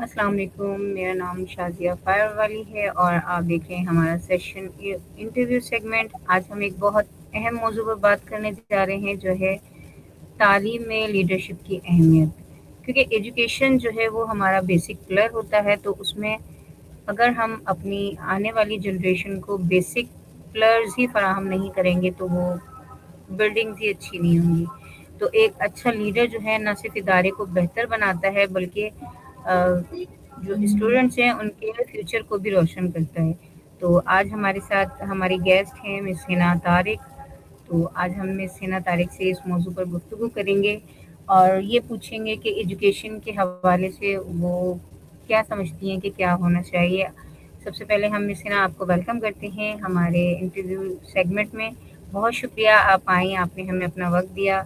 अस्सलाम वालेकुम, मेरा नाम शाज़िया फ़ायर वाली है और आप देख रहे हैं हमारा सेशन इंटरव्यू सेगमेंट। आज हम एक बहुत अहम मौजू पर बात करने जा रहे हैं जो है तालीम में लीडरशिप की अहमियत। क्योंकि एजुकेशन जो है वो हमारा बेसिक पिलर होता है, तो उसमें अगर हम अपनी आने वाली जनरेशन को बेसिक पिलर्स ही फराहम नहीं करेंगे तो वो बिल्डिंग्स ही अच्छी नहीं होंगी। तो एक अच्छा लीडर जो है ना सिर्फ इदारे को बेहतर बनाता है बल्कि जो स्टूडेंट्स हैं उनके फ्यूचर को भी रोशन करता है। तो आज हमारे साथ हमारी गेस्ट हैं मिस हिना तारिक। तो आज हम मिस हिना तारिक से इस मौजू पर गुफ्तगू करेंगे और ये पूछेंगे कि एजुकेशन के हवाले से वो क्या समझती हैं कि क्या होना चाहिए। सबसे पहले हम मिस हिना आपको वेलकम करते हैं हमारे इंटरव्यू सेगमेंट में। बहुत शुक्रिया आप आई, आपने हमें अपना वक्त दिया।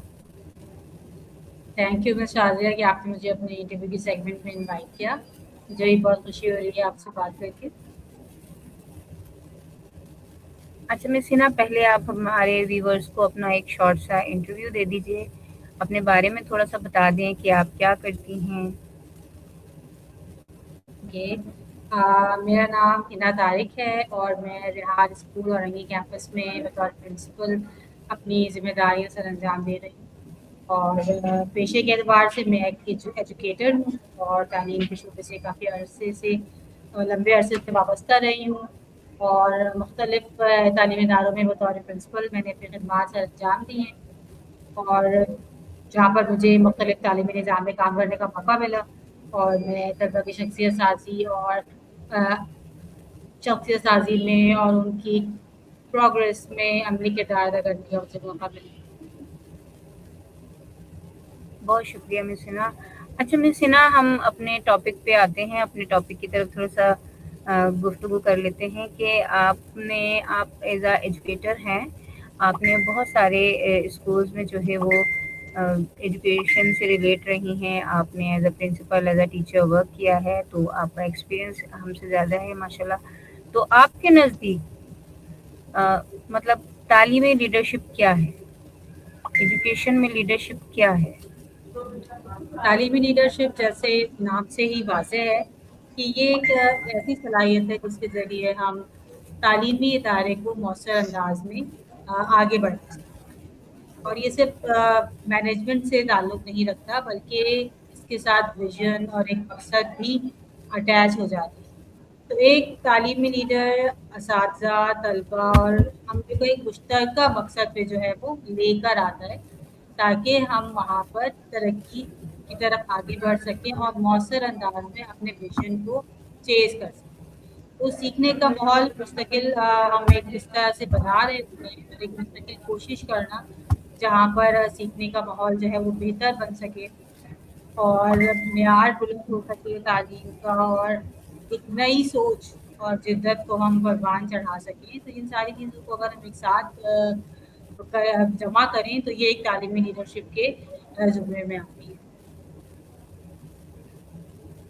थैंक यू मिस शाजिया कि आपने मुझे अपने इंटरव्यू की सेगमेंट में इनवाइट किया। मुझे भी बहुत खुशी हो रही है आपसे बात करके। अच्छा मिस हिना, पहले आप हमारे व्यूवर्स को अपना एक शॉर्ट सा इंटरव्यू दे दीजिए, अपने बारे में थोड़ा सा बता दें कि आप क्या करती हैं। ओके, मेरा नाम हिना तारिक है और मैं रिहार स्कूल औरंगी कैंपस में बतौर प्रिंसिपल अपनी जिम्मेदारियों सर अंजाम दे रही हूँ। और पेशे के एतबार से मैं एक एजुकेटर हूँ और तालीम के शोबे से काफ़ी अरसे से लंबे अरसे से वाबस्ता रही हूँ। और मुख्तलिफ तालीमी इदारों में बतौर प्रिंसिपल मैंने अपनी खदमात सर अंजाम दी हैं। और जहाँ पर मुझे मुख्तलिफ तालीमी निज़ाम में काम करने का मौका मिला और मैं तलबा की शख्सियत साजी और शख्सियत साजी में और उनकी प्रोग्रेस में अमली किरदार अदा करने का मुझे मौका मिला। बहुत शुक्रिया मिस हिना। अच्छा मिस हिना, हम अपने टॉपिक पे आते हैं, अपने टॉपिक की तरफ थोड़ा सा गुफ्तगू कर लेते हैं कि आप एज आ एजुकेटर हैं। आपने बहुत सारे स्कूल्स में जो है वो एजुकेशन से रिलेट रही हैं। आपने as a principal as a teacher work किया है, तो आपका एक्सपीरियंस हमसे ज़्यादा है माशाल्लाह। तो आपके नज़दीक मतलब तालीमी लीडरशिप क्या है, एजुकेशन में लीडरशिप क्या है? तालीमी लीडरशिप जैसे नाम से ही वाज़ेह है कि ये एक ऐसी सलाहियत है जिसके ज़रिए हम तालीमी इदारे को मौसर अंदाज में आगे बढ़ा सकते हैं। और ये सिर्फ मैनेजमेंट से ताल्लुक़ नहीं रखता बल्कि इसके साथ विजन और एक मकसद भी अटैच हो जाते हैं। तो एक तालीमी लीडर असातिज़ा, तलबा और हम लोग को एक मुश्तरका मकसद पे जो है वो लेकर आता है ताकि हम वहाँ पर तरक्की की तरफ आगे बढ़ सकें और मौसर अंदाज में अपने विजन को चेज़ कर सकें। तो सीखने का माहौल मुस्तकिल हम एक इस तरह से बना रहे होते हैं और एक मुस्तकिल कोशिश करना जहाँ पर सीखने का माहौल जो है वो बेहतर बन सके और मेयार बुलंद हो सके तालीम का और एक नई सोच और जिद्दत को हम परवान चढ़ा सकें। तो इन सारी चीज़ों को अगर हम एक साथ जमा करें तो ये एक तालीमी लीडरशिप के ज़ुमरे में आती है।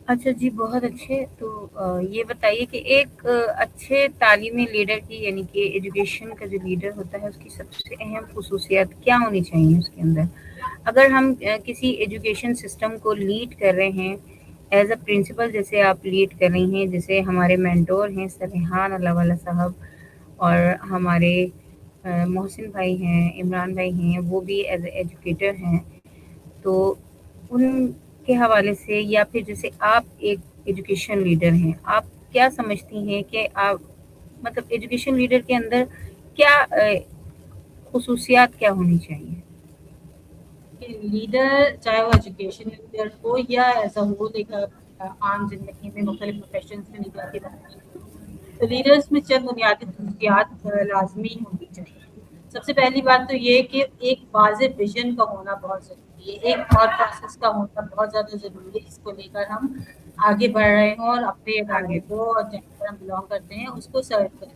अच्छा जी, बहुत अच्छे। तो ये बताइए कि एक अच्छे तालीमी लीडर की यानी कि एजुकेशन का जो लीडर होता है उसकी सबसे अहम ख़ुसूसियात क्या होनी चाहिए उसके अंदर? अगर हम किसी एजुकेशन सिस्टम को लीड कर रहे हैं एज़ अ प्रिंसिपल, जैसे आप लीड कर रही हैं, जैसे हमारे मेंटोर हैं सर रेहान अल्लाहवाला साहब और हमारे मोहसिन भाई हैं, इमरान भाई हैं, वो भी एज़ अ एजुकेटर हैं। तो उनके हवाले से या फिर जैसे आप एक एजुकेशन लीडर हैं, आप क्या समझती हैं कि आप मतलब एजुकेशन लीडर के अंदर क्या ख़ुसूसियात क्या होनी चाहिए? कि लीडर चाहे वो एजुकेशन लीडर हो या एज अ होल एक आम जिंदगी में मुख्तलिफ प्रोफेशंस में लीडर की बात की जाए तो लीडर्स में चंद बुनियादी खसूसियात लाजमी होनी चाहिए। सबसे पहली बात तो ये कि एक वाज़ेह विजन का होना बहुत ज़रूरी है, एक थॉट प्रोसेस का होना बहुत ज़्यादा ज़रूरी है जिसको लेकर हम आगे बढ़ रहे हों और अपने इदारे आगे को और जहाँ पर हम बिलोंग करते हैं उसको सर्व करें।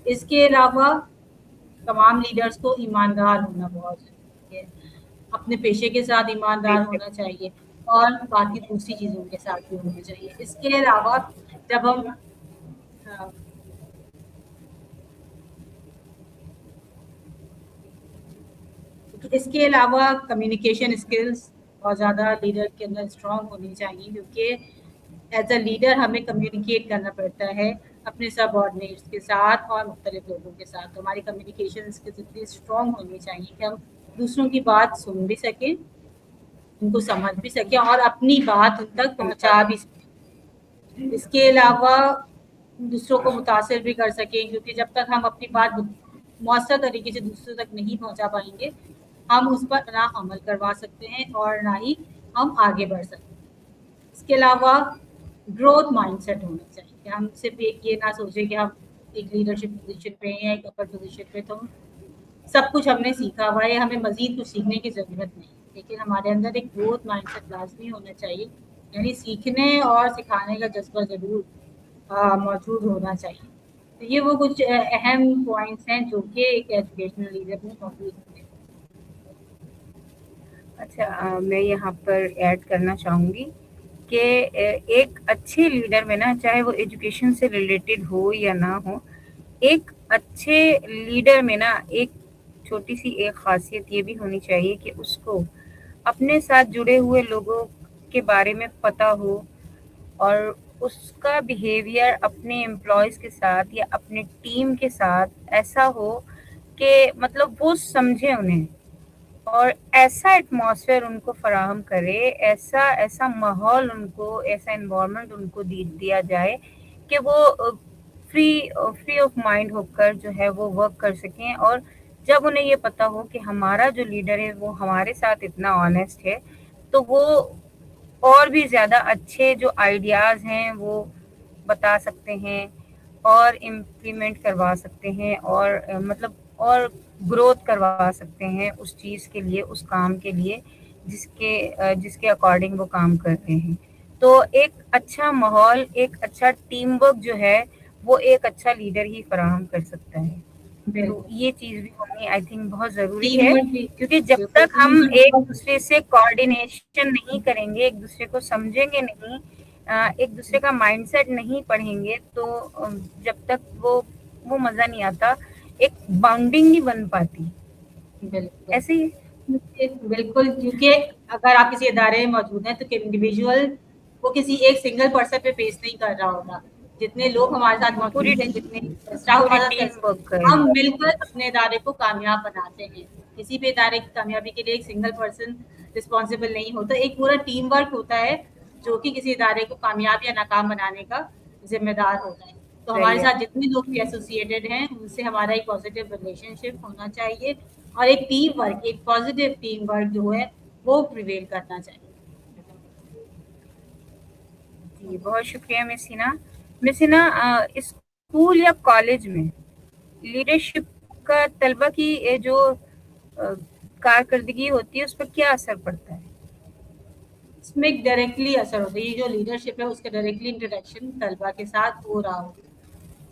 इसके अलावा तमाम लीडर्स को ईमानदार होना बहुत ज़रूरी है, अपने पेशे के साथ ईमानदार बेशक। होना चाहिए और बाकी दूसरी चीज़ों के साथ भी होना चाहिए। इसके अलावा जब हम अ, इसके कम्युनिकेशन स्किल्स बहुत ज़्यादा लीडर के अंदर स्ट्रॉन्ग होनी चाहिए क्योंकि एज अ लीडर हमें कम्युनिकेट करना पड़ता है अपने सबऑर्डिनेट्स के साथ और मुख्तलिफ लोगों के साथ। तो हमारी कम्युनिकेशन स्किल्स इतनी स्ट्रॉन्ग होनी चाहिए कि हम दूसरों की बात सुन भी सकें, उनको समझ भी सकें और अपनी बात उन तक पहुंचा भी सकें। इसके अलावा दूसरों को मुतासिर भी कर सकें, क्योंकि जब तक हम अपनी बात मौसर तरीके से दूसरों तक नहीं पहुंचा पाएंगे, हम उस पर ना अमल करवा सकते हैं और ना ही हम आगे बढ़ सकते हैं। इसके अलावा ग्रोथ माइंडसेट होना चाहिए। हम सिर्फ एक ये ना सोचें कि हम एक लीडरशिप पोजीशन पे हैं या एक अपर पोजीशन पे तो सब कुछ हमने सीखा हुआ है, हमें मजीद कुछ सीखने की ज़रूरत नहीं, लेकिन हमारे अंदर एक ग्रोथ माइंडसेट लाजमी होना चाहिए, यानी सीखने और सिखाने का जज्बा ज़रूर मौजूद होना चाहिए। तो ये वो कुछ अहम पॉइंट्स हैं जो कि एक एजुकेशनल लीडर में मौजूद होते हैं। अच्छा, मैं यहाँ पर ऐड करना चाहूँगी कि एक अच्छे लीडर में ना, चाहे वो एजुकेशन से रिलेटेड हो या ना हो, एक अच्छे लीडर में ना एक छोटी सी एक खासियत ये भी होनी चाहिए कि उसको अपने साथ जुड़े हुए लोगों के बारे में पता हो और उसका बिहेवियर अपने एम्प्लॉयज़ के साथ या अपने टीम के साथ ऐसा हो कि मतलब वो समझे उन्हें और ऐसा एटमॉस्फेयर उनको फराहम करे, ऐसा ऐसा माहौल उनको, ऐसा एनवायरनमेंट उनको दिया जाए कि वो फ्री ऑफ माइंड होकर जो है वो वर्क कर सकें। और जब उन्हें ये पता हो कि हमारा जो लीडर है वो हमारे साथ इतना ऑनेस्ट है, तो वो और भी ज़्यादा अच्छे जो आइडियाज़ हैं वो बता सकते हैं और इम्प्लीमेंट करवा सकते हैं और मतलब और ग्रोथ करवा सकते हैं उस चीज़ के लिए, उस काम के लिए जिसके अकॉर्डिंग वो काम कर रहे हैं। तो एक अच्छा माहौल, एक अच्छा टीम वर्क जो है, वो एक अच्छा लीडर ही फराहम कर सकता है। तो ये चीज़ भी होनी आई थिंक बहुत ज़रूरी है, क्योंकि जब तक हम एक दूसरे से कोऑर्डिनेशन नहीं करेंगे, एक दूसरे को समझेंगे नहीं, एक दूसरे का माइंडसेट नहीं पढ़ेंगे, तो जब तक वो मज़ा नहीं आता, एक बॉन्डिंग नहीं बन पाती। बिल्कुल ऐसे ही बिल्कुल, क्योंकि अगर आप किसी इदारे में मौजूद हैं तो इंडिविजुअल वो किसी एक सिंगल पर्सन पे बेस नहीं कर रहा होगा। जितने लोग हमारे साथ पूरी मौजूद हैं, जितने स्टाफ हमारे टीम साथ, वर्क हम करें। मिलकर अपने इदारे को कामयाब बनाते हैं। किसी भी इदारे की कामयाबी के लिए एक सिंगल पर्सन रिस्पॉन्सिबल नहीं होता, एक पूरा टीम वर्क होता है जो कि किसी इदारे को कामयाब या नाकाम बनाने का जिम्मेदार होता है। तो हमारे साथ जितने लोग भी एसोसिएटेड हैं उनसे हमारा एक पॉजिटिव रिलेशनशिप होना चाहिए और एक टीम वर्क, एक पॉजिटिव टीम वर्क जो है वो प्रिवेल करना चाहिए। जी, बहुत शुक्रिया miss Hina. Miss Hina, school या कॉलेज में लीडरशिप का तलबा की जो कारकर्दगी होती है उस पर क्या असर पड़ता है? इसमें एक डायरेक्टली असर होता है, ये जो लीडरशिप है उसका डायरेक्टली इंटरेक्शन तलबा के साथ हो रहा हो।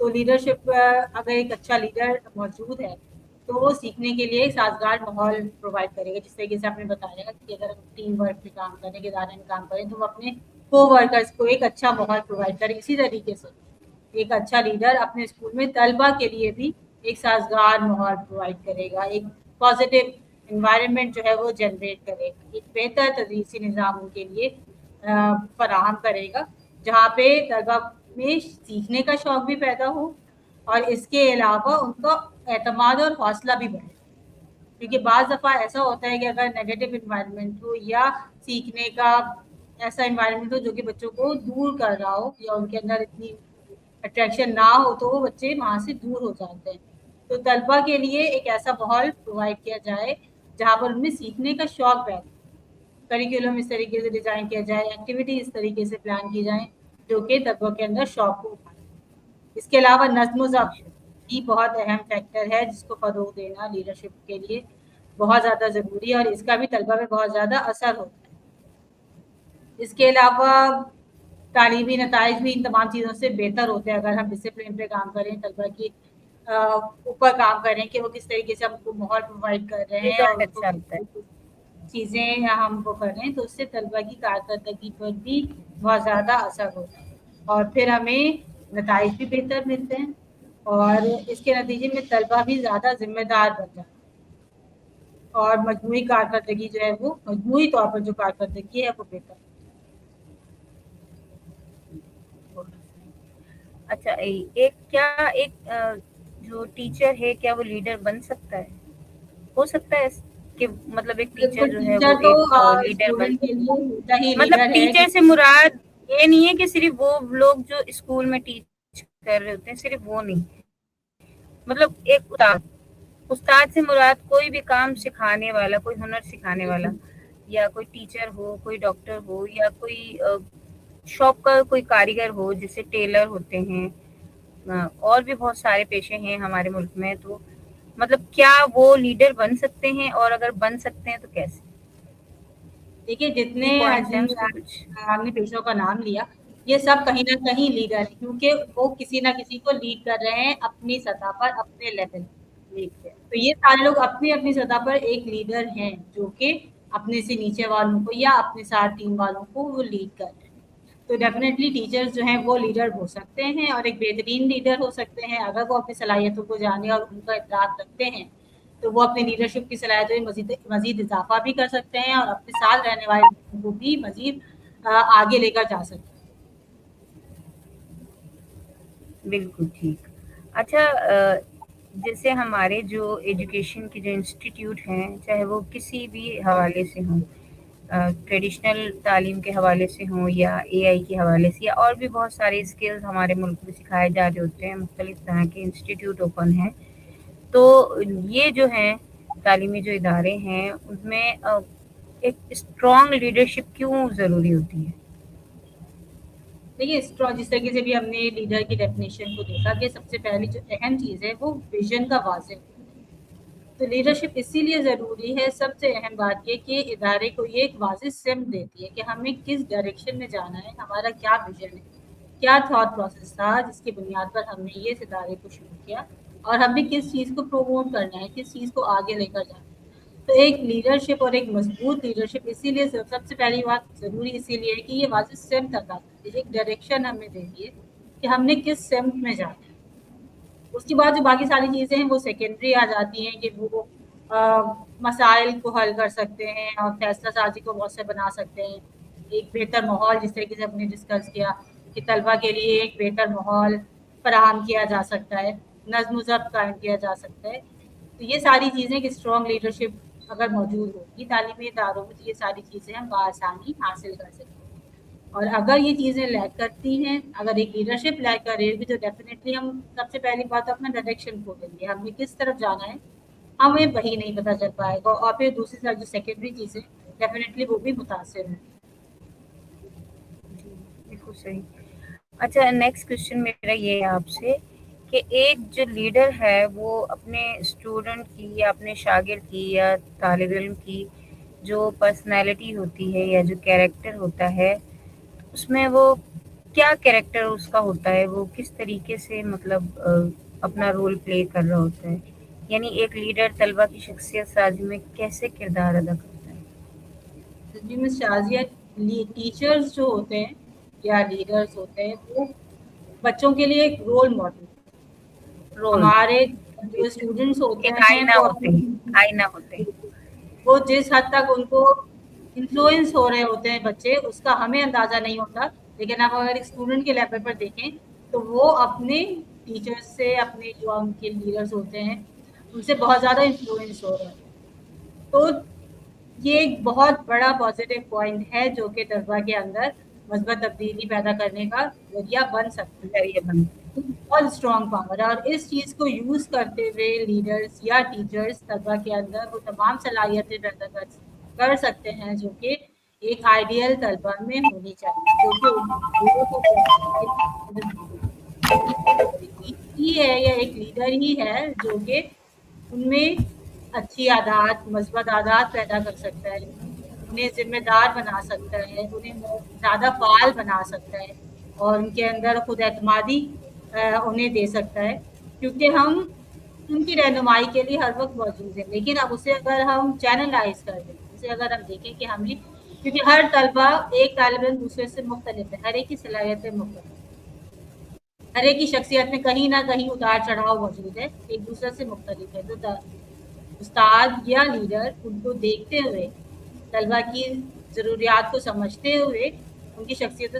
तो लीडरशिप अगर एक अच्छा लीडर मौजूद है तो वो सीखने के लिए एक साजगार माहौल प्रोवाइड करेगा। जिस तरीके से आपने बताया कि अगर हम टीम वर्क में काम करें, इदारे में काम करें, तो वो अपने को वर्कर्स को एक अच्छा माहौल प्रोवाइड करें। इसी तरीके से एक अच्छा लीडर अपने स्कूल में तलबा के लिए भी एक साजगार माहौल प्रोवाइड करेगा, एक पॉजिटिव इन्वायरमेंट जो है वो जनरेट करेगा, एक बेहतर तदरीसी निज़ाम उनके लिए फराहम करेगा, जहाँ पे तलबा में सीखने का शौक भी पैदा हो और इसके अलावा उनका एतमाद और हौसला भी बढ़े। क्योंकि बाज़ दफ़ा ऐसा होता है कि अगर नेगेटिव इन्वायरमेंट हो या सीखने का ऐसा इन्वायरमेंट हो जो कि बच्चों को दूर कर रहा हो या उनके अंदर इतनी अट्रैक्शन ना हो, तो वो बच्चे वहाँ से दूर हो जाते हैं। तो तलबा के लिए एक ऐसा माहौल प्रोवाइड किया जाए जहाँ पर उनमें सीखने का शौक पैदा, करिकुलम इस तरीके से डिज़ाइन किया जाए, एक्टिविटी इस तरीके से प्लान की जाए जो कि तलबा के अंदर शौक को उठाए। इसके अलावा नज़्म ज़ब्त भी बहुत अहम फैक्टर है जिसको फ़रोग़ देना लीडरशिप के लिए बहुत ज़्यादा ज़रूरी है और इसका भी तलबा में बहुत ज़्यादा असर होता है। इसके अलावा तालीमी नताइज भी इन तमाम चीज़ों से बेहतर होते हैं अगर हम डिसिप्लिन पे काम करें, तलबा की ऊपर काम करें कि वो किस तरीके से हमको माहौल प्रोवाइड कर रहे हैं और अच्छा होता है। चीज़ें हम वो कर रहे हैं, तो उससे तलबा की कारकर्दगी पर भी बहुत ज़्यादा असर होता है और फिर हमें नताइज भी बेहतर मिलते हैं और इसके नतीजे में तलबा भी ज़्यादा जिम्मेदार बन जाता है और मजमूई कारकर्दगी जो है वो मजमूई तौर पर जो कारकर्दगी है वो बेहतर। अच्छा, एक क्या एक जो टीचर है क्या वो लीडर बन सकता है? हो सकता है कि मतलब एक देखो टीचर जो है टीचर वो तो एक लीडर बन स्टूडेंट के सकता लिए होता ही है। मतलब लीडर है कि टीचर से मुराद ये नहीं है कि सिर्फ वो लोग जो स्कूल में टीच कर रहे होते हैं, सिर्फ वो नहीं, मतलब एक उस्ताद, उस्ताद से मुराद कोई भी काम सिखाने वाला, कोई हुनर सिखाने वाला, या कोई टीचर हो, कोई डॉक्टर हो, या कोई शॉप का कोई कारीगर हो, जैसे टेलर होते हैं, और भी बहुत सारे पेशे हैं हमारे मुल्क में। तो मतलब क्या वो लीडर बन सकते हैं, और अगर बन सकते हैं तो कैसे? देखिए जितने की पॉइंट्स हैं जिन उसके कुछ? हमने पेशों का नाम लिया, ये सब कहीं ना कहीं लीडर है, क्योंकि वो किसी ना किसी को लीड कर रहे हैं अपनी सतह पर, अपने लेवल लीड पे। तो ये सारे लोग अपनी अपनी सतह पर एक लीडर हैं, जो कि अपने से नीचे वालों को या अपने साथ टीम वालों को वो लीड कर रहे हैं। तो डेफिनेटली टीचर्स जो हैं वो लीडर हो सकते हैं, और एक बेहतरीन लीडर हो सकते हैं अगर वो अपनी सलाहियतों को जाने और उनका इदराक रखते हैं। तो वो अपनी लीडरशिप की सलाहियतों में मजीद मजीद इजाफा भी कर सकते हैं, और अपने साथ रहने वाले लोगों को भी मजीद आगे लेकर जा सकते हैं। बिल्कुल ठीक। अच्छा, जैसे हमारे जो एजुकेशन के जो इंस्टीट्यूट हैं, चाहे वो किसी भी हवाले से हों, ट्रेडिशनल तालीम के हवाले से हों या एआई के हवाले से, या और भी बहुत सारे स्किल्स हमारे मुल्क में सिखाए जा रहे होते हैं, मुख्तलिफ तरह के इंस्टीट्यूट ओपन हैं। तो ये जो हैं तालीमी जो इदारे हैं, उनमें एक स्ट्रॉन्ग लीडरशिप क्यों ज़रूरी होती है? देखिए स्ट्रॉ जिस तरीके से भी हमने लीडर की डेफिनेशन को देखा कि सबसे पहली जो अहम चीज़ है वो विजन का वाजे होना। तो लीडरशिप इसीलिए ज़रूरी है, सबसे अहम बात ये कि इदारे को ये एक वाज़िह सिम्त देती है कि हमें किस डायरेक्शन में जाना है, हमारा क्या विजन है, क्या थॉट प्रोसेस था जिसकी बुनियाद पर हमने ये इस इदारे को शुरू किया, और हमें किस चीज़ को प्रमोट करना है, किस चीज़ को आगे लेकर जाना है। तो एक लीडरशिप और एक मजबूत लीडरशिप इसीलिए सबसे पहली बात ज़रूरी इसीलिए है कि ये वाज़िह सिम्त अता करती है, एक डायरेक्शन हमें देती है कि हमने किस सिम्त में जाना है। उसके बाद जो बाकी सारी चीज़ें हैं वो सेकेंडरी आ जाती हैं कि वो मसाइल को हल कर सकते हैं और फैसला साजी को मौसर बना सकते हैं। एक बेहतर माहौल जिस तरीके से हमने डिस्कस किया कि तलबा के लिए एक बेहतर माहौल फराहम किया जा सकता है, नज़्म ज़ब्त कायम किया जा सकता है। तो ये सारी चीज़ें कि स्ट्रॉन्ग लीडरशिप अगर मौजूद होगी तालीमी इदारों में, तो ये सारी चीज़ें हम बआसानी हासिल कर सकते हैं। और अगर ये चीज़ें लैक करती हैं, अगर एक लीडरशिप लैक कर रही होगी, तो डेफिनेटली हम सबसे पहली बात अपना डायरेक्शन खो देंगे, हमें किस तरफ जाना है हमें वही नहीं पता चल पाएगा, और फिर दूसरी साइड जो सेकेंडरी चीज़ें डेफिनेटली वो भी मुतासर हैं। जी, बिल्कुल सही। अच्छा, नेक्स्ट क्वेश्चन मेरा ये है आपसे कि एक जो लीडर है वो अपने स्टूडेंट की या अपने शागिर्द की या तालिब इल्म की जो पर्सनैलिटी होती है या जो कैरेक्टर होता है, उसमें वो क्या कैरेक्टर उसका होता है, वो किस तरीके से मतलब अपना रोल प्ले कर रहा होता है? यानी एक लीडर तलबा की शख्सियत साजी में कैसे किरदार अदा करता है? जी मिस शाजिया, टीचर्स जो होते हैं या लीडर्स होते हैं वो बच्चों के लिए एक रोल मॉडल, रोल, हमारे जो स्टूडेंट्स होते एक हैं आईना वो होते हैं, अपने आईना होते हैं। वो जिस हद तक उनको इन्फ्लुएंस हो रहे होते हैं बच्चे, उसका हमें अंदाज़ा नहीं होता। लेकिन आप अगर एक स्टूडेंट के लेवल पर देखें, तो वो अपने टीचर्स से, अपने जो उनके लीडर्स होते हैं, उनसे बहुत ज़्यादा इन्फ्लुएंस हो रहे हैं। तो ये एक बहुत बड़ा पॉजिटिव पॉइंट है जो कि तलबा के अंदर مثبت तब्दीली पैदा करने का ज़रिया बन सकता है। जरिए बन। बहुत स्ट्रॉन्ग पावर है, और इस चीज़ को यूज़ करते हुए लीडर्स या टीचर्स तलबा के अंदर वो तमाम सलाहियतें पैदा कर सकते हैं जो कि एक आइडियल तलबा में होनी चाहिए, जो कि ही है या एक लीडर ही है जो कि उनमें अच्छी आदत, मस्बत आदत पैदा कर सकता है, उन्हें ज़िम्मेदार बना सकता है, उन्हें ज़्यादा फ़ाल बना सकता है, और उनके अंदर खुद एतमादी उन्हें दे सकता है, क्योंकि हम उनकी रहनुमाई के लिए हर वक़्त मौजूद हैं। लेकिन अब उसे अगर हम चैनलाइज़ कर दें, उसे अगर हम देखें कि हमें, क्योंकि हर तलबा एक तालिब इल्म दूसरे से मुख्तलिफ है, हर एक की सलाहियतें मुख्तलिफ, हर एक की शख्सियत में कहीं न कहीं उतार-चढ़ाव मौजूद है, एक दूसरे से मुख्तलिफ है। तो उस्ताद या लीडर उनको देखते हुए, तलबा की ज़रूरियात को समझते हुए ان کی شخصیت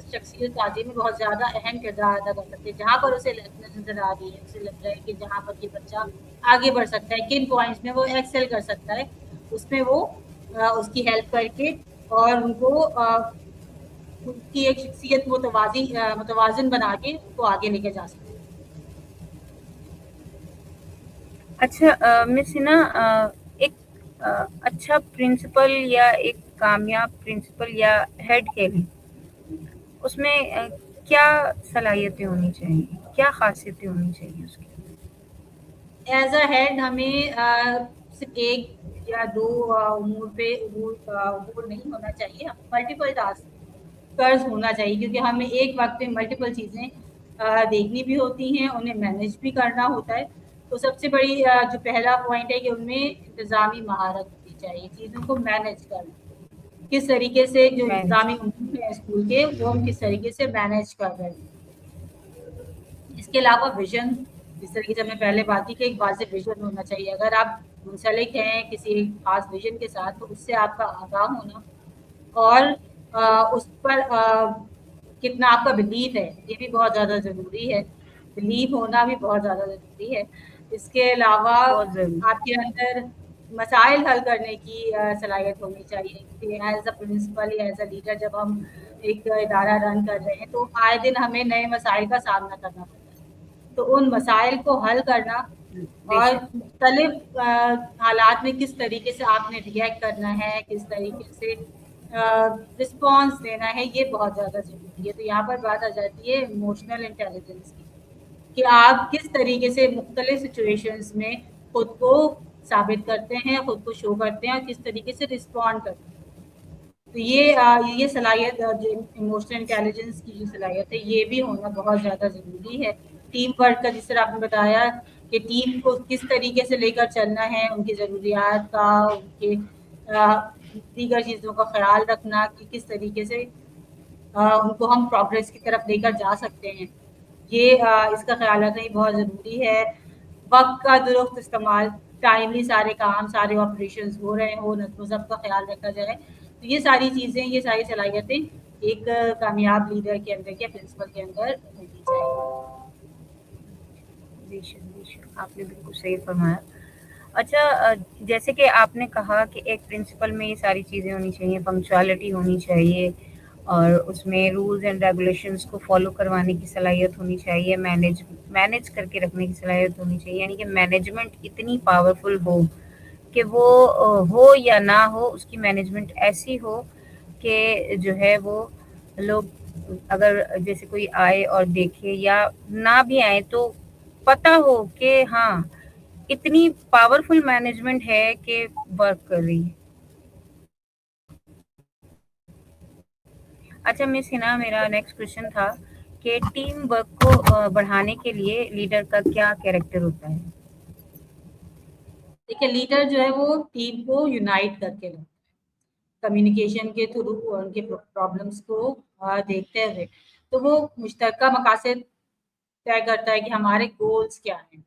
تعلیم میں بہت زیادہ اہم کردار ادا کر سکتے ہیں. جہاں پر اسے لہنت نظر آ رہی ہے, اسے لگ رہا ہے کہ جہاں پر یہ بچہ آگے بڑھ سکتا ہے, کن پوائنٹس میں وہ ایکسل کر سکتا ہے, اس میں وہ اس کی ہیلپ کر کے اور ان کو ان کی ایک شخصیت متوازن بنا کے ان کو آگے لے کے جا سکتے ہیں. اچھا مس ہنا, ایک اچھا پرنسپل یا ایک کامیاب پرنسپل یا ہیڈ کے لیں, اس میں کیا صلاحیتیں ہونی چاہیے, کیا خاصیتیں ہونی چاہیے اس کی؟ ایز اے ہیڈ ہمیں صرف ایک یا دو امور پہ عبور نہیں ہونا چاہیے, ملٹیپل ٹاسکرز ہونا چاہیے, کیونکہ ہمیں ایک وقت پہ ملٹیپل چیزیں دیکھنی بھی ہوتی ہیں, انہیں مینیج بھی کرنا ہوتا ہے. تو سب سے بڑی جو پہلا پوائنٹ ہے کہ ان میں انتظامی مہارت ہونی چاہیے, چیزوں کو مینیج کرنا, کس طریقے سے جو مینج. انتظامی امور ہیں اسکول کے وہ ہم کس طریقے سے مینیج کر رہے ہیں. اس کے علاوہ ویژن, جس طریقے سے ہم نے پہلے بات کی کہ ایک واضح ویژن ہونا چاہیے. اگر آپ منسلک ہیں کسی خاص ویژن کے ساتھ, تو اس سے آپ کا آگاہ ہونا اور اس پر کتنا آپ کا بلیف ہے یہ بھی بہت زیادہ ضروری ہے. بلیف ہونا بھی بہت زیادہ ضروری ہے. اس کے علاوہ بہت ضروری. آپ کے اندر مسائل حل کرنے کی صلاحیت ہونی چاہیے. ایز اے پرنسپل یا ایز اے لیڈر جب ہم ایک ادارہ رن کر رہے ہیں تو آئے دن ہمیں نئے مسائل کا سامنا کرنا پڑتا ہے. تو ان مسائل کو حل کرنا بے اور شک. مختلف حالات میں کس طریقے سے آپ نے ریئیکٹ کرنا ہے, کس طریقے سے رسپانس دینا ہے, یہ بہت زیادہ ضروری ہے. تو یہاں پر بات آ جاتی ہے ایموشنل انٹیلیجنس کی, کہ آپ کس طریقے سے مختلف سچویشنز میں خود کو ثابت کرتے ہیں, خود کو شو کرتے ہیں, اور کس طریقے سے رسپونڈ کرتے ہیں. تو یہ صلاحیت جو ایموشنل انٹیلیجنس کی جو صلاحیت ہے یہ بھی ہونا بہت زیادہ ضروری ہے. ٹیم ورک کا, جس طرح آپ نے بتایا کہ ٹیم کو کس طریقے سے لے کر چلنا ہے, ان کی ضروریات کا, ان کے دیگر چیزوں کا خیال رکھنا کہ کس طریقے سے ان کو ہم پروگریس کی طرف لے کر جا سکتے ہیں, یہ اس کا خیال رکھنا ہی بہت ضروری ہے. وقت کا درست استعمال, ٹائملی سارے کام, سارے آپریشنز ہو رہے ہوں, نظم و ضبط کا خیال رکھا جائے. تو یہ ساری چیزیں, یہ ساری صلاحیتیں ایک کامیاب لیڈر کے اندر یا پرنسپل کے اندر ہونی چاہیے. بے شک, بے شک, آپ نے بالکل صحیح فرمایا. اچھا جیسے کہ آپ نے کہا کہ ایک پرنسپل میں یہ ساری چیزیں ہونی چاہیے, پنکچوالٹی ہونی چاہیے, اور اس میں رولز اینڈ ریگولیشنس کو فالو کروانے کی صلاحیت ہونی چاہیے, مینیج کر کے رکھنے کی صلاحیت ہونی چاہیے, یعنی کہ مینجمنٹ اتنی پاورفل ہو کہ وہ ہو یا نہ ہو, اس کی مینجمنٹ ایسی ہو کہ جو ہے وہ لوگ اگر جیسے کوئی آئے اور دیکھے یا نہ بھی آئے تو پتہ ہو کہ ہاں اتنی پاورفل مینجمنٹ ہے کہ ورک کر رہی ہے. اچھا مس ہنا, میرا نیکسٹ کوشچن تھا کہ ٹیم ورک کو بڑھانے کے لیے لیڈر کا کیا کیریکٹر ہوتا ہے؟ دیکھیے, لیڈر جو ہے وہ ٹیم کو یونائٹ کر کے رکھتا ہے, کمیونیکیشن کے تھرو ان کے پرابلمس کو دیکھتے ہوئے. تو وہ مشترکہ مقاصد طے کرتا ہے کہ ہمارے گولز کیا ہیں.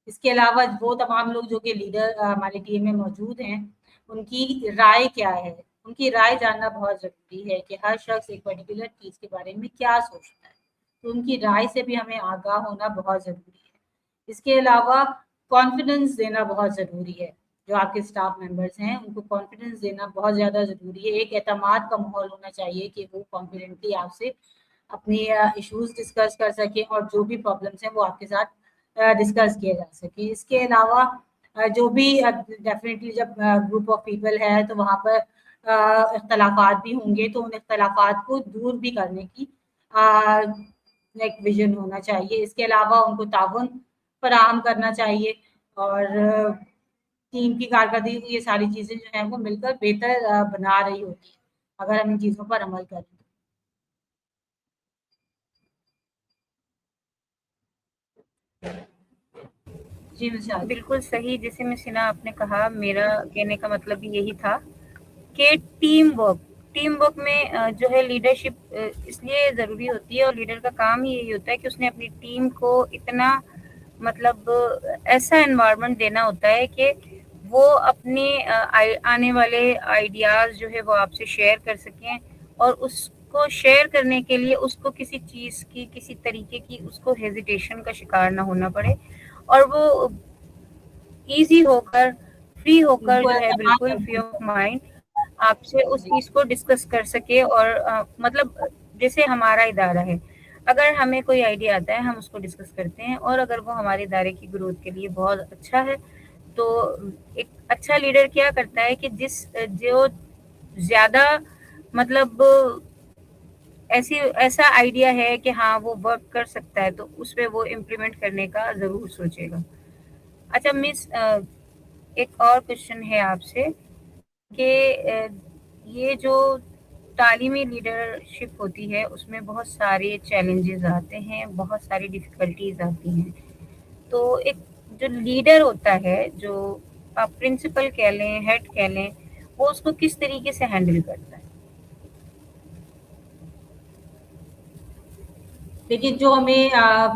اس کے علاوہ وہ تمام لوگ جو کہ لیڈر ہماری ٹیم میں موجود ہیں, ان کی رائے کیا ہے, ان کی رائے جاننا بہت ضروری ہے کہ ہر شخص ایک پرٹیکولر چیز کے بارے میں کیا سوچتا ہے. تو ان کی رائے سے بھی ہمیں آگاہ ہونا بہت ضروری ہے. اس کے علاوہ کانفیڈنس دینا بہت ضروری ہے. جو آپ کے اسٹاف ممبرس ہیں ان کو کانفیڈنس دینا بہت زیادہ ضروری ہے. ایک اعتماد کا ماحول ہونا چاہیے کہ وہ کانفیڈنٹلی آپ سے اپنی ایشوز ڈسکس کر سکیں, اور جو بھی پرابلمس ہیں وہ آپ کے ساتھ ڈسکس کیے جا سکے. اس کے علاوہ جو بھی ڈیفینیٹلی جب گروپ آف پیپل ہے تو وہاں پر اختلافات بھی ہوں گے, تو ان اختلافات کو دور بھی کرنے کی ایک ویژن ہونا چاہیے. اس کے علاوہ ان کو تعاون فراہم کرنا چاہیے, اور ٹیم کی کارکردگی, یہ ساری چیزیں جو ہیں وہ مل کر بہتر بنا رہی ہوتی ہیں اگر ہم ان چیزوں پر عمل کریں. جی مشاہد. بالکل صحیح, جیسے میں سنا آپ نے کہا, میرا کہنے کا مطلب بھی یہی تھا کہ ٹیم ورک میں جو ہے لیڈرشپ اس لیے ضروری ہوتی ہے, اور لیڈر کا کام ہی یہی ہوتا ہے کہ اس نے اپنی ٹیم کو اتنا مطلب ایسا انوائرمنٹ دینا ہوتا ہے کہ وہ اپنے آنے والے آئیڈیاز جو ہے وہ آپ سے شیئر کر سکیں, اور اس उसको शेयर करने के लिए उसको किसी चीज़ की, किसी तरीके की उसको हेजिटेशन का शिकार ना होना पड़े, और वो ईज़ी होकर, फ्री होकर उनको जो है, एतमाद बिल्कुल फ्री करना ऑफ माइंड आपसे उस जी चीज़ को डिस्कस कर सके। और मतलब जैसे हमारा इदारा है, अगर हमें कोई आइडिया आता है हम उसको डिस्कस करते हैं, और अगर वो हमारे इदारे की ग्रोथ के लिए बहुत अच्छा है, तो एक अच्छा लीडर क्या करता है कि जो ज़्यादा मतलब ऐसा आइडिया है कि हाँ वो वर्क कर सकता है, तो उस पे वो इम्प्लीमेंट करने का ज़रूर सोचेगा। अच्छा मिस, एक और क्वेश्चन है आपसे कि ये जो तालीमी लीडरशिप होती है उसमें बहुत सारे चैलेंजेस आते हैं, बहुत सारी डिफ़िकल्टीज़ आती हैं। तो एक जो लीडर होता है, जो आप प्रिंसिपल कह लें, हेड कह लें, वो उसको किस तरीके से हैंडल करता है? देखिए, जो हमें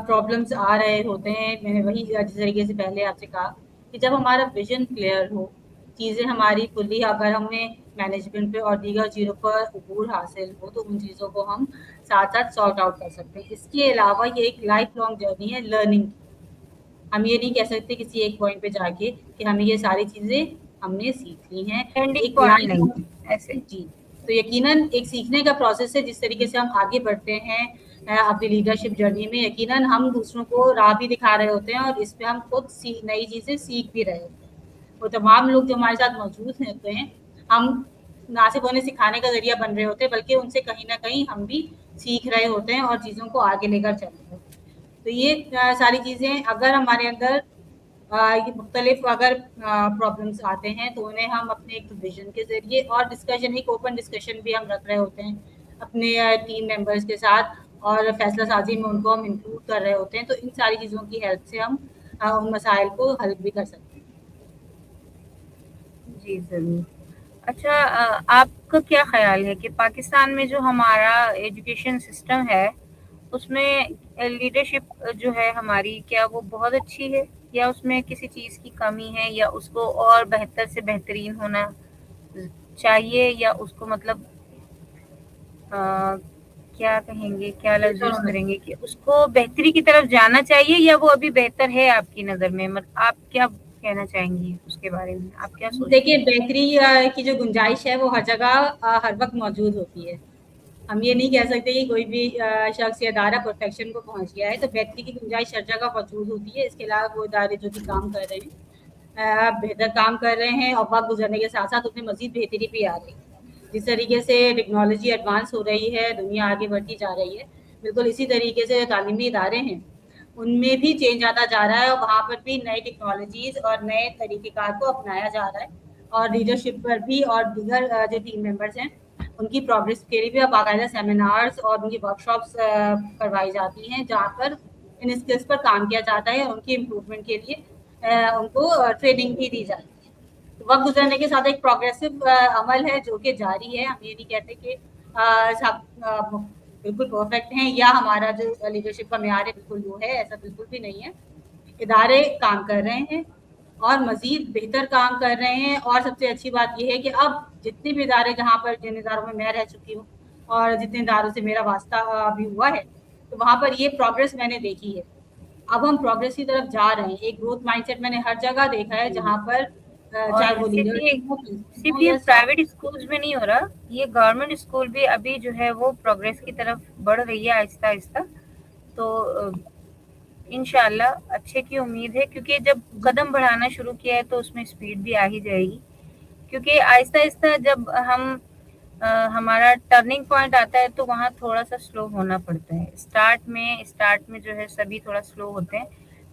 प्रॉब्लम्स आ रहे होते हैं, मैंने वही जिस तरीके से पहले आपसे कहा कि जब हमारा विजन क्लियर हो, चीज़ें हमारी फुल्ली, अगर हमें मैनेजमेंट पे और दीगर चीज़ों पर अबूर हासिल हो, तो उन चीज़ों को हम साथ-साथ सॉर्ट आउट कर सकते हैं। इसके अलावा ये एक लाइफ लॉन्ग जर्नी है लर्निंग की। हम ये नहीं कह सकते किसी एक पॉइंट पे जाके कि हमें ये सारी चीज़ें हमने सीख ली हैं। एंडिंग एक पॉइंट लाइफ नहीं लॉन्ग है ऐसे। जी, तो यकीनन एक सीखने का प्रोसेस है, जिस तरीके से हम आगे बढ़ते हैं अपनी लीडरशिप जर्नी में, यकीनन हम दूसरों को राह भी दिखा रहे होते हैं और इस पे हम खुद नई चीज़ें सीख भी रहे होते हैं। वो तमाम लोग जो हमारे साथ मौजूद होते हैं, हम ना सिर्फ उन्हें सिखाने का ज़रिया बन रहे होते हैं, बल्कि उनसे कहीं न कहीं हम भी सीख रहे होते हैं और चीज़ों को आगे लेकर चल रहे होते हैं। तो ये सारी चीज़ें अगर हमारे अंदर ये मुख्तलिफ अगर प्रॉब्लम्स आते हैं, तो उन्हें हम अपने एक विजन के ज़रिए और डिस्कशन, एक ओपन डिस्कशन भी हम रख रहे होते हैं अपने टीम मेंबर्स के साथ, और फैसला साजी में उनको हम इंक्लूड कर रहे होते हैं। तो इन सारी चीज़ों की हेल्प से हम उन मसाइल को हल भी कर सकते हैं। जी, ज़रूर। अच्छा, आपका क्या ख़्याल है कि पाकिस्तान में जो हमारा एजुकेशन सिस्टम है, उसमें लीडरशिप जो है हमारी, क्या वो बहुत अच्छी है, या उसमें किसी चीज़ की कमी है, या उसको और बेहतर से बेहतरीन होना चाहिए, या उसको मतलब क्या कहेंगे, क्या लफ्ज़ बेहतर यूज़ होना करेंगे चाहिए। कि उसको बेहतरी की तरफ जाना चाहिए, या वो अभी बेहतर है आपकी नज़र में? आप क्या कहना चाहेंगी उसके बारे में? आप क्या सोचती देखिए, हैं? बेहतरी की जो गुंजाइश है वो हर जगह हर वक़्त मौजूद होती है। हम ये नहीं कह सकते कि कोई भी शख्स या इदारा परफेक्शन को पहुँच गया है, तो बेहतरी की गुंजाइश हर जगह मौजूद होती है। इसके अलावा वो इदारे जो भी काम कर रहे हैं, बेहतर काम कर रहे हैं और वक़्त गुज़रने के साथ-साथ उसमें मज़ीद बेहतरी भी आ रही है। जिस तरीके से टेक्नोलॉजी एडवांस हो रही है, दुनिया आगे बढ़ती जा रही है, बिल्कुल इसी तरीके से तालीमी इदारे हैं, उनमें भी चेंज आता जा रहा है और वहाँ पर भी नई टेक्नोलॉजीज़ और नए तरीक़ेकार को अपनाया जा रहा है। और लीडरशिप पर भी और दीगर जो टीम मेंबर्स हैं, उनकी प्रोग्रेस के लिए भी अब बाकायदा सेमिनार्स और उनकी वर्कशॉप्स करवाई जाती हैं, जहाँ पर इन स्किल्स पर काम किया जाता है और उनकी इम्प्रूवमेंट के लिए उनको ट्रेनिंग भी दी जाती है। तो वक़्त गुज़रने के साथ एक प्रोग्रेसिव अमल है जो कि जारी है। हम ये नहीं कहते कि सब बिल्कुल परफेक्ट हैं या हमारा जो लीडरशिप का मेयार है बिल्कुल लो है, ऐसा बिल्कुल भी नहीं है। इदारे काम कर रहे हैं और मज़ीद बेहतर काम कर रहे हैं, और सबसे अच्छी बात ये है कि अब जितने भी इदारे, जहाँ पर जिन इदारों में मैं रह चुकी हूँ और जितने इदारों से मेरा वास्ता भी हुआ है, तो वहाँ पर ये प्रोग्रेस मैंने देखी है। अब हम प्रोग्रेस की तरफ जा रहे हैं। एक ग्रोथ माइंडसेट मैंने हर जगह देखा है, जी। जहाँ पर चाहे और वो लीडरशिप हो, प्रिंसिपल सिर्फ हो ये या स्टाफ। प्राइवेट स्कूल्स में नहीं हो रहा, ये गवर्नमेंट स्कूल भी अभी जो है वो प्रोग्रेस की तरफ बढ़ रही है आहिस्ता आहिस्ता। तो इंशाल्लाह अच्छे की उम्मीद है, क्योंकि जब कदम बढ़ाना शुरू किया है तो उसमें स्पीड भी आ ही जाएगी। क्योंकि आहिस्ता आहिस्ता जब हमारा टर्निंग पॉइंट आता है, तो वहाँ थोड़ा सा स्लो होना पड़ता है। स्टार्ट में जो है सभी थोड़ा स्लो होते हैं,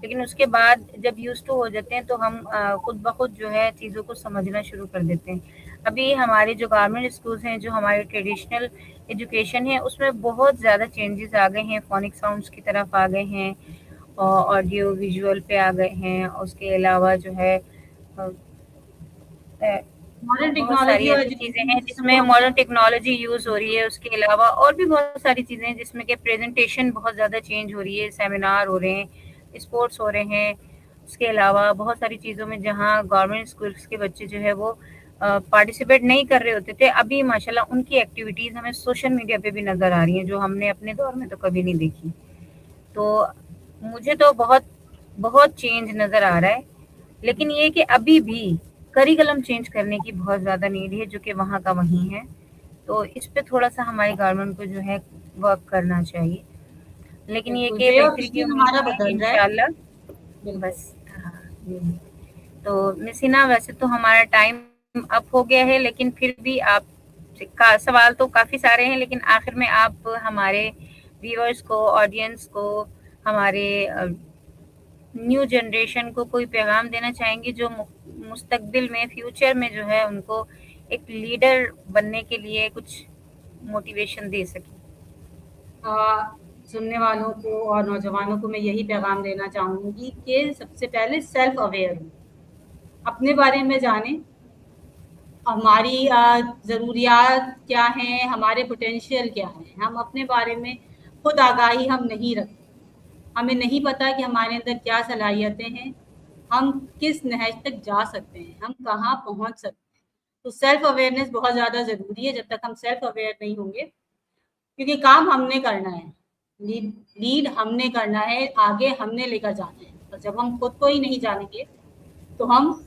लेकिन उसके बाद जब यूज टू हो जाते हैं तो हम खुद ब खुद जो है चीज़ों को समझना शुरू कर देते हैं। अभी हमारे जो गवर्नमेंट स्कूल्स हैं, जो हमारे ट्रेडिशनल एजुकेशन है, उसमें बहुत ज़्यादा चेंजेस आ गए हैं, फोनिक साउंड्स की तरफ आ गए हैं, और ऑडियो विजुअल पे आ गए हैं। उसके अलावा जो है अ, मॉडर्न बहुत टेक्नोलॉजी सारी और ऐसी चीज़ें एजुकेशन हैं सिस्टम को जिसमें हमने मॉडर्न टेक्नोलॉजी यूज़ हो रही है। उसके अलावा और भी बहुत सारी चीज़ें हैं जिसमें कि प्रेजेंटेशन बहुत ज़्यादा चेंज हो रही है, सेमिनार हो रहे हैं, स्पोर्ट्स हो रहे हैं। उसके अलावा बहुत सारी चीज़ों में जहाँ गवर्नमेंट स्कूल्स के बच्चे जो है वो पार्टिसिपेट नहीं कर रहे होते थे, अभी माशाल्लाह उनकी एक्टिविटीज़ हमें सोशल मीडिया पे भी नज़र आ रही हैं, जो हमने अपने दौर में तो कभी नहीं देखी। तो मुझे तो बहुत बहुत चेंज नज़र आ रहा है, लेकिन ये कि अभी भी करिकुलम चेंज करने की बहुत ज़्यादा नीड है, जो कि वहाँ का वहीं है। तो इस पे थोड़ा-सा हमारी गवर्नमेंट को जो है वर्क करना चाहिए। लेकिन ये बिल्कुल, कि डे और बेहतरी की दिन उम्मीद हमारा है बदल रहा है। इंशाल्लाह। बिल्कुल। बस हाँ, यही। तो मिस हिना, वैसे तो हमारा टाइम अप हो गया है, लेकिन फिर भी आप का सवाल तो काफ़ी सारे हैं, लेकिन आखिर में आप हमारे व्यूअर्स को, ऑडियंस को, हमारे न्यू जनरेशन को कोई पैगाम देना चाहेंगे जो मुस्तकबिल में, फ्यूचर में जो है उनको एक लीडर बनने के लिए कुछ मोटिवेशन दे सके? सुनने वालों को और नौजवानों को मैं यही पैगाम देना चाहूँगी कि सबसे पहले सेल्फ अवेयर हों, अपने बारे में जानें, हमारी ज़रूरियात क्या हैं, हमारे पोटेंशियल क्या हैं। हम अपने बारे में खुद आगाही हम नहीं रखते, हमें नहीं पता कि हमारे अंदर क्या सलाहियतें हैं, हम किस नहज तक जा सकते हैं, हम कहाँ पहुँच सकते हैं। तो सेल्फ अवेयरनेस बहुत ज़्यादा ज़रूरी है। जब तक हम सेल्फ अवेयर नहीं होंगे, क्योंकि काम हमने करना है, लीड हमने करना है, आगे हमने लेकर जाना है, और जब हम खुद को ही नहीं जानेंगे तो हम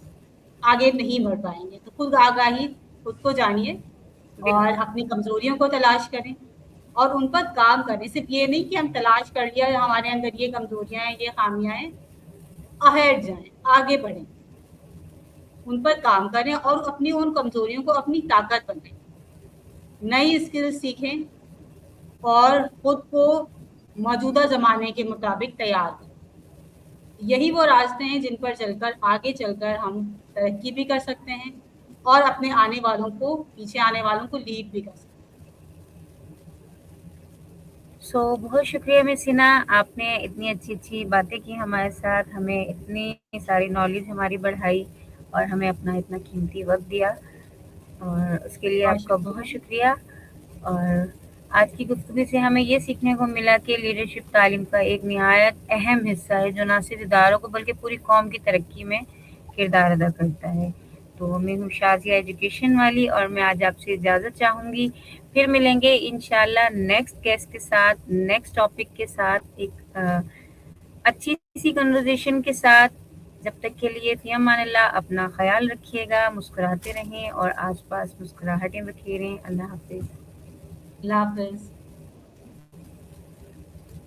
आगे नहीं बढ़ पाएंगे। तो खुद आगाही, खुद को जानिए और बिल्कुल। अपनी कमजोरियों को तलाश करें और उन पर काम करें। सिर्फ ये नहीं कि हम तलाश कर लिया हमारे अंदर ये कमजोरियां हैं, ये खामियां हैं, अहेड जाएं, आगे बढ़ें, उन पर काम करें और अपनी उन कमजोरियों को अपनी ताकत बनाएं, नई स्किल सीखें और खुद को मौजूदा ज़माने के मुताबिक तैयार करें। यही वो रास्ते हैं जिन पर चलकर आगे चलकर हम तरक्की भी कर सकते हैं और अपने आने वालों को, पीछे आने वालों को लीड भी कर सकते हैं। बहुत शुक्रिया मिस हिना, आपने इतनी अच्छी-अच्छी बातें की हमारे साथ, हमें इतनी सारी नॉलेज हमारी बढ़ाई और हमें अपना इतना कीमती वक़्त दिया, और उसके लिए बहुत आपका बहुत शुक्रिया। शुक्रिया। और आज की गुफ्तगू से हमें ये सीखने को मिला कि लीडरशिप तालीम का एक निहायत अहम हिस्सा है, जो ना सिर्फ इदारों को बल्कि पूरी कौम की तरक्की में किरदार अदा करता है। तो मैं हूँ शाज़िया एजुकेशन वाली, और मैं आज आपसे इजाज़त चाहूँगी। फिर मिलेंगे इंशाल्लाह नेक्स्ट गेस्ट के साथ, नेक्स्ट टॉपिक के साथ, एक अच्छी सी कन्वर्सेशन के साथ। जब तक के लिए फ़ी अमानिल्लाह, अपना ख़याल रखिएगा, मुस्कुराते रहें और आस-पास मुस्कुराहटें बखेरें। अल्लाह हाफ़िज़। अल्लाह हाफ़िज़।